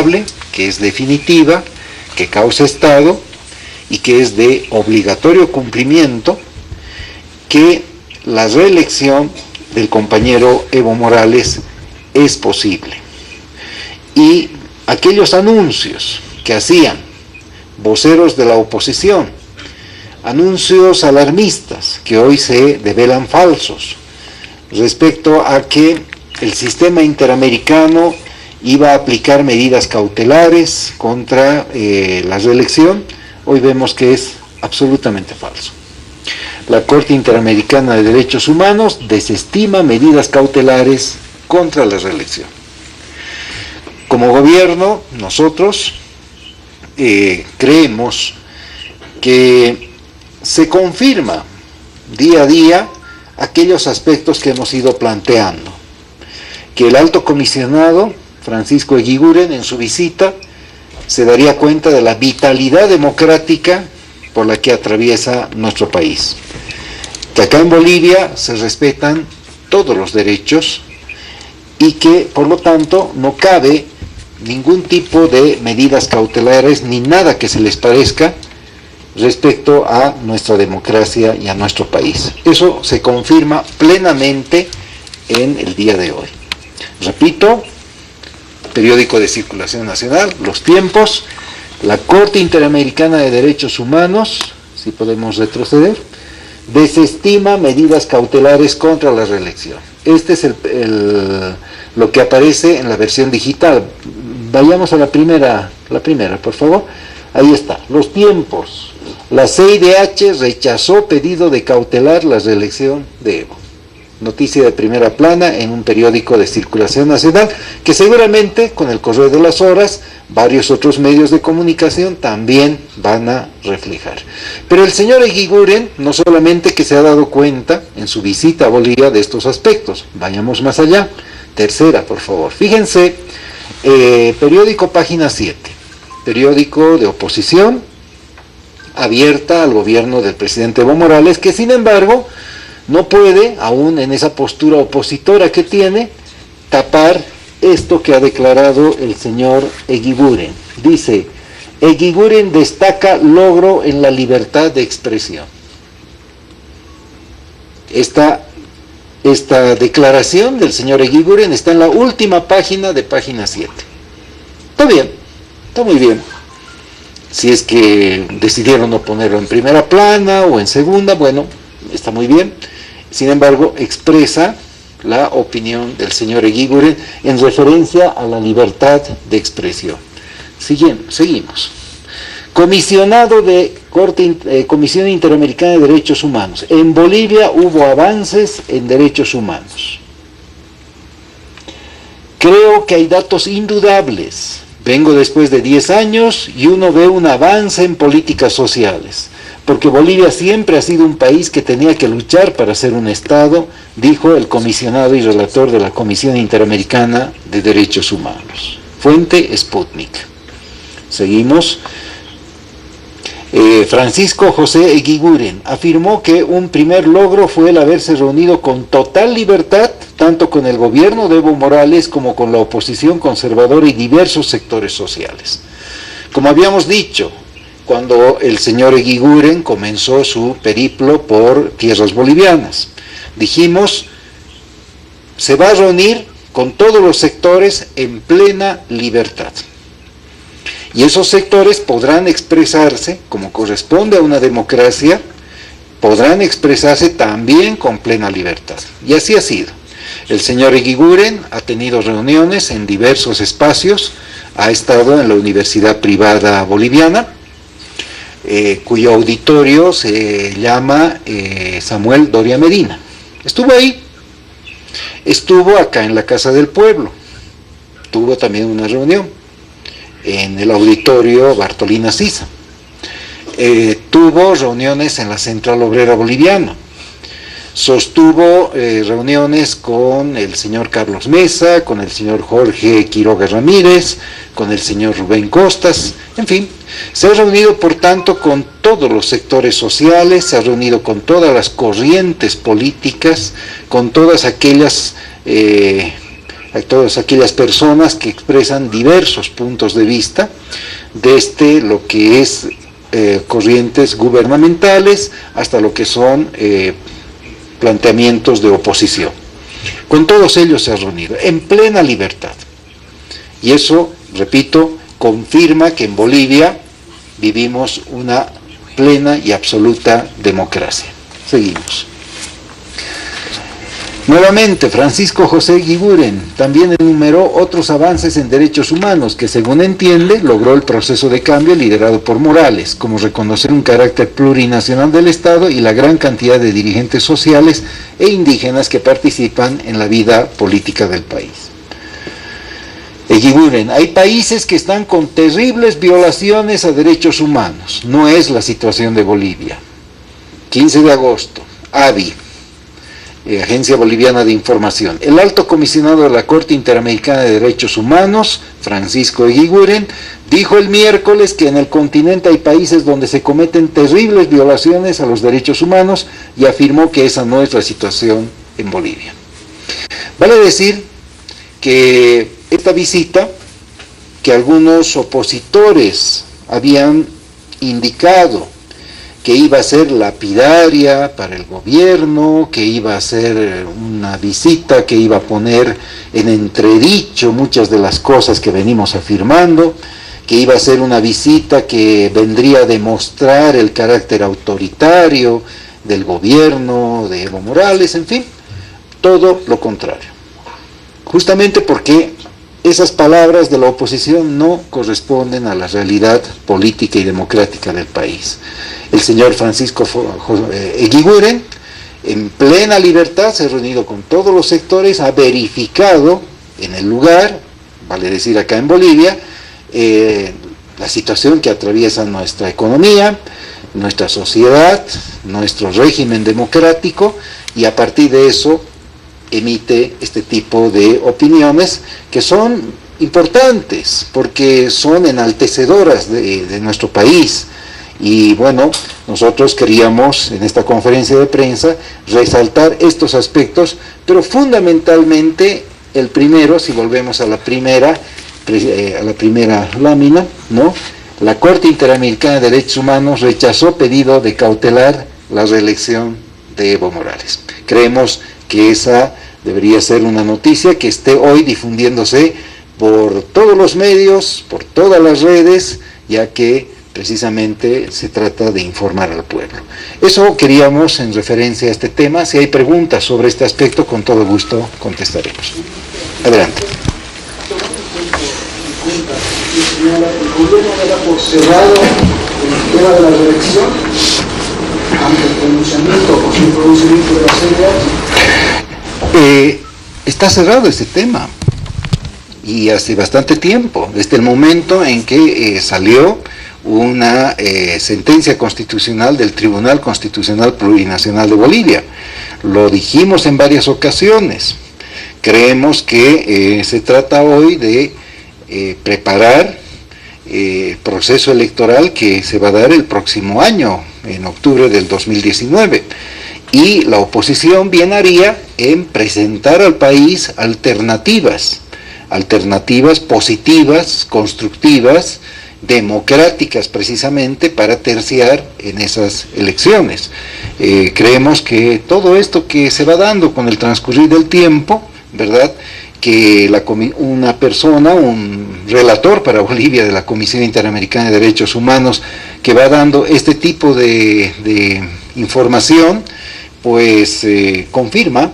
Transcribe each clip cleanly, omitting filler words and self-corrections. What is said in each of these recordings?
inviolable, que es definitiva, que causa estado y que es de obligatorio cumplimiento, que la reelección del compañero Evo Morales es posible. Y aquellos anuncios que hacían voceros de la oposición, anuncios alarmistas que hoy se develan falsos respecto a que el sistema interamericano iba a aplicar medidas cautelares contra la reelección, hoy vemos que es absolutamente falso. La Corte Interamericana de Derechos Humanos desestima medidas cautelares contra la reelección. Como gobierno, nosotros creemos que se confirma día a día aquellos aspectos que hemos ido planteando, que el alto comisionado Francisco Eguiguren en su visita se daría cuenta de la vitalidad democrática por la que atraviesa nuestro país, que acá en Bolivia se respetan todos los derechos y que por lo tanto no cabe ningún tipo de medidas cautelares ni nada que se les parezca respecto a nuestra democracia y a nuestro país. Eso se confirma plenamente en el día de hoy. Repito, periódico de circulación nacional, Los Tiempos, la Corte Interamericana de Derechos Humanos, si podemos retroceder, desestima medidas cautelares contra la reelección. Este es lo que aparece en la versión digital. Vayamos a la primera, por favor. Ahí está, Los Tiempos. La CIDH rechazó pedido de cautelar la reelección de Evo. Noticia de primera plana en un periódico de circulación nacional que seguramente con el correr de las horas varios otros medios de comunicación también van a reflejar. Pero el señor Eguiguren no solamente que se ha dado cuenta en su visita a Bolivia de estos aspectos, vayamos más allá. Tercera, por favor. Fíjense, periódico Página 7, periódico de oposición abierta al gobierno del presidente Evo Morales, que sin embargo no puede, aún en esa postura opositora que tiene, tapar esto que ha declarado el señor Eguiguren. Dice, Eguiguren destaca logro en la libertad de expresión. Esta declaración del señor Eguiguren está en la última página de Página 7. Está bien, está muy bien. Si es que decidieron no ponerlo en primera plana o en segunda, bueno, está muy bien. Sin embargo, expresa la opinión del señor Eguiguren en referencia a la libertad de expresión. Seguimos. Comisionado de Comisión Interamericana de Derechos Humanos. En Bolivia hubo avances en derechos humanos. Creo que hay datos indudables. Vengo después de 10 años y uno ve un avance en políticas sociales, porque Bolivia siempre ha sido un país que tenía que luchar para ser un Estado, dijo el comisionado y relator de la Comisión Interamericana de Derechos Humanos. Fuente Sputnik. Seguimos. Francisco José Eguiguren afirmó que un primer logro fue el haberse reunido con total libertad, tanto con el gobierno de Evo Morales como con la oposición conservadora y diversos sectores sociales. Como habíamos dicho, cuando el señor Eguiguren comenzó su periplo por tierras bolivianas, dijimos, se va a reunir con todos los sectores en plena libertad. Y esos sectores podrán expresarse, como corresponde a una democracia, podrán expresarse también con plena libertad. Y así ha sido. El señor Eguiguren ha tenido reuniones en diversos espacios, ha estado en la Universidad Privada Boliviana, cuyo auditorio se llama Samuel Doria Medina. Estuvo ahí, estuvo acá en la Casa del Pueblo, tuvo también una reunión en el auditorio Bartolina Sisa, tuvo reuniones en la Central Obrera Boliviana, sostuvo reuniones con el señor Carlos Mesa, con el señor Jorge Quiroga Ramírez, con el señor Rubén Costas, en fin, se ha reunido por tanto con todos los sectores sociales, se ha reunido con todas las corrientes políticas, con todas aquellas a todas aquellas personas que expresan diversos puntos de vista, desde lo que es corrientes gubernamentales hasta lo que son planteamientos de oposición. Con todos ellos se ha reunido en plena libertad. Y eso, repito, confirma que en Bolivia vivimos una plena y absoluta democracia. Seguimos. Nuevamente, Francisco José Eguiguren también enumeró otros avances en derechos humanos que, según entiende, logró el proceso de cambio liderado por Morales, como reconocer un carácter plurinacional del Estado y la gran cantidad de dirigentes sociales e indígenas que participan en la vida política del país. Eguiguren, hay países que están con terribles violaciones a derechos humanos, no es la situación de Bolivia. 15 de agosto, ABI, Agencia Boliviana de Información. El alto comisionado de la Corte Interamericana de Derechos Humanos, Francisco Eguiguren, dijo el miércoles que en el continente hay países donde se cometen terribles violaciones a los derechos humanos y afirmó que esa no es la situación en Bolivia. Vale decir que esta visita, que algunos opositores habían indicado que iba a ser lapidaria para el gobierno, que iba a ser una visita que iba a poner en entredicho muchas de las cosas que venimos afirmando, que iba a ser una visita que vendría a demostrar el carácter autoritario del gobierno de Evo Morales, en fin, todo lo contrario. Justamente porque esas palabras de la oposición no corresponden a la realidad política y democrática del país. El señor Francisco Eguiguren, en plena libertad, se ha reunido con todos los sectores, ha verificado en el lugar, vale decir acá en Bolivia, la situación que atraviesa nuestra economía, nuestra sociedad, nuestro régimen democrático, y a partir de eso emite este tipo de opiniones que son importantes porque son enaltecedoras de nuestro país. Y bueno, nosotros queríamos en esta conferencia de prensa resaltar estos aspectos, pero fundamentalmente el primero, si volvemos a la primera lámina, ¿no? La Corte Interamericana de Derechos Humanos rechazó pedido de cautelar la reelección de Evo Morales. Creemos que esa debería ser una noticia que esté hoy difundiéndose por todos los medios, por todas las redes, ya que precisamente se trata de informar al pueblo. Eso queríamos en referencia a este tema. Si hay preguntas sobre este aspecto, con todo gusto contestaremos. Adelante. El gobierno da por cerrado el tema de la reelección ante el pronunciamiento o sin pronunciamiento de la CNDH. Está cerrado ese tema y hace bastante tiempo, desde el momento en que salió una sentencia constitucional del Tribunal Constitucional Plurinacional de Bolivia. Lo dijimos en varias ocasiones. Creemos que se trata hoy de preparar el proceso electoral que se va a dar el próximo año, en octubre del 2019. Y la oposición bien haría en presentar al país alternativas positivas, constructivas, democráticas precisamente para terciar en esas elecciones. Creemos que todo esto que se va dando con el transcurrir del tiempo, ¿verdad?, que una persona, un relator para Bolivia de la Comisión Interamericana de Derechos Humanos, que va dando este tipo de información, pues confirma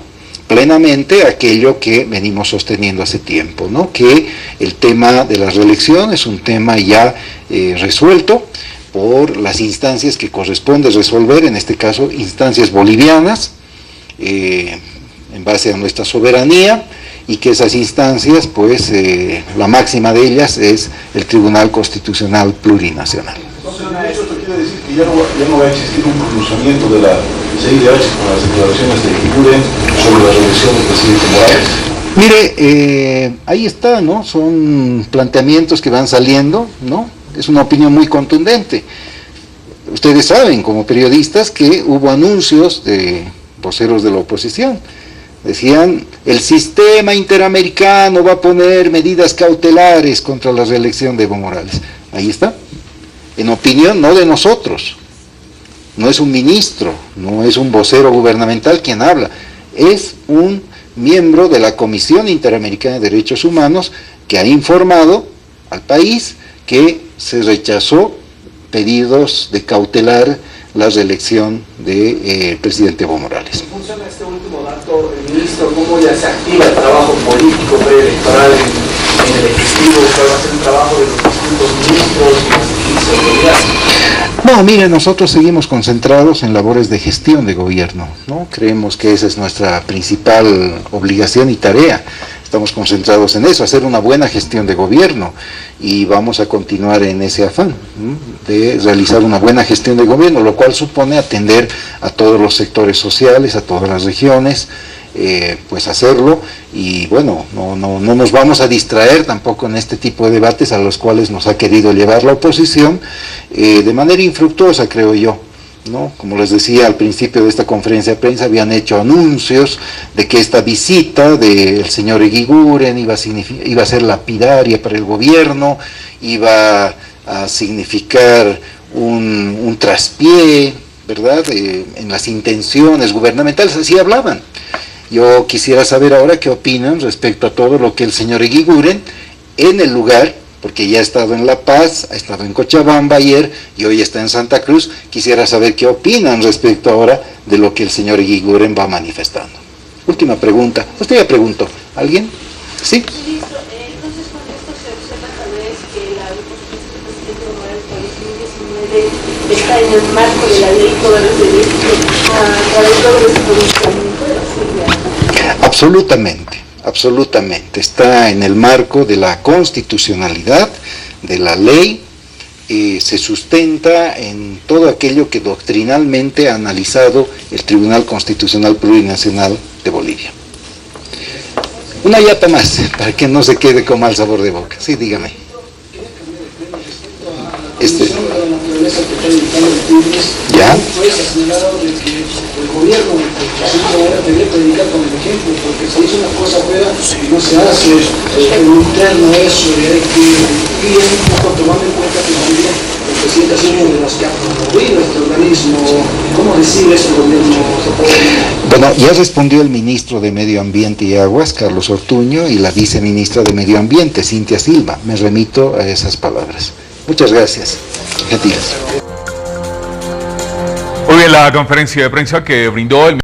plenamente aquello que venimos sosteniendo hace tiempo, ¿no? Que el tema de la reelección es un tema ya resuelto por las instancias que corresponde resolver, en este caso instancias bolivianas, en base a nuestra soberanía, y que esas instancias, pues la máxima de ellas es el Tribunal Constitucional Plurinacional. Entonces, ¿esto quiere decir que ya no va a existir un pronunciamiento de la CIDH con las declaraciones de Eguiguren sobre la reelección del presidente Morales? Mire, ahí está, ¿no? Son planteamientos que van saliendo, ¿no? Es una opinión muy contundente. Ustedes saben, como periodistas, que hubo anuncios de voceros de la oposición, Decían, el sistema interamericano va a poner medidas cautelares contra la reelección de Evo Morales. Ahí está. En opinión no de nosotros. No es un ministro, no es un vocero gubernamental quien habla. Es un miembro de la Comisión Interamericana de Derechos Humanos que ha informado al país que se rechazó pedidos de cautelar la reelección del presidente Evo Morales. ¿Cómo funciona este último dato, ministro? ¿Cómo ya se activa el trabajo político preelectoral en el Ejecutivo? ¿Cuál va a ser el trabajo de los distintos ministros y las autoridades? No, mire, nosotros seguimos concentrados en labores de gestión de gobierno, ¿no? Creemos que esa es nuestra principal obligación y tarea. Estamos concentrados en eso, hacer una buena gestión de gobierno, y vamos a continuar en ese afán, ¿no?, de realizar una buena gestión de gobierno, lo cual supone atender a todos los sectores sociales, a todas las regiones, pues hacerlo, y bueno, no nos vamos a distraer tampoco en este tipo de debates a los cuales nos ha querido llevar la oposición, de manera infructuosa, creo yo, ¿no? Como les decía al principio de esta conferencia de prensa, habían hecho anuncios de que esta visita del señor Eguiguren iba a ser lapidaria para el gobierno, iba a significar un traspié, ¿verdad?, en las intenciones gubernamentales, así hablaban. Yo quisiera saber ahora qué opinan respecto a todo lo que el señor Eguiguren, en el lugar, porque ya ha estado en La Paz, ha estado en Cochabamba ayer y hoy está en Santa Cruz. Quisiera saber qué opinan respecto ahora de lo que el señor Eguiguren va manifestando. Última pregunta. Usted ya preguntó. ¿Alguien? ¿Sí? Listo. Entonces, con esto se observa tal vez que la propuesta del presidente Morales para 2019 está en el marco de la ley todas las derechos para todo ese pronunciamiento de la Asamblea. Absolutamente. Absolutamente, está en el marco de la constitucionalidad, de la ley, se sustenta en todo aquello que doctrinalmente ha analizado el Tribunal Constitucional Plurinacional de Bolivia. Una yapa más, para que no se quede con mal sabor de boca. Sí, dígame. ¿Ya? Fue señalado de que el gobierno debería predicar con el ejemplo, porque se hizo una cosa fuera y no se hace en lo interno eso, y hay que ir un poco tomando en cuenta que también el presidente ha sido uno de los que ha promovido este organismo. ¿Cómo recibe ese gobierno? Bueno, ya respondió el ministro de Medio Ambiente y Aguas, Carlos Ortuño, y la viceministra de Medio Ambiente, Cintia Silva. Me remito a esas palabras. Muchas gracias. Gentiles. Hoy en la conferencia de prensa que brindó el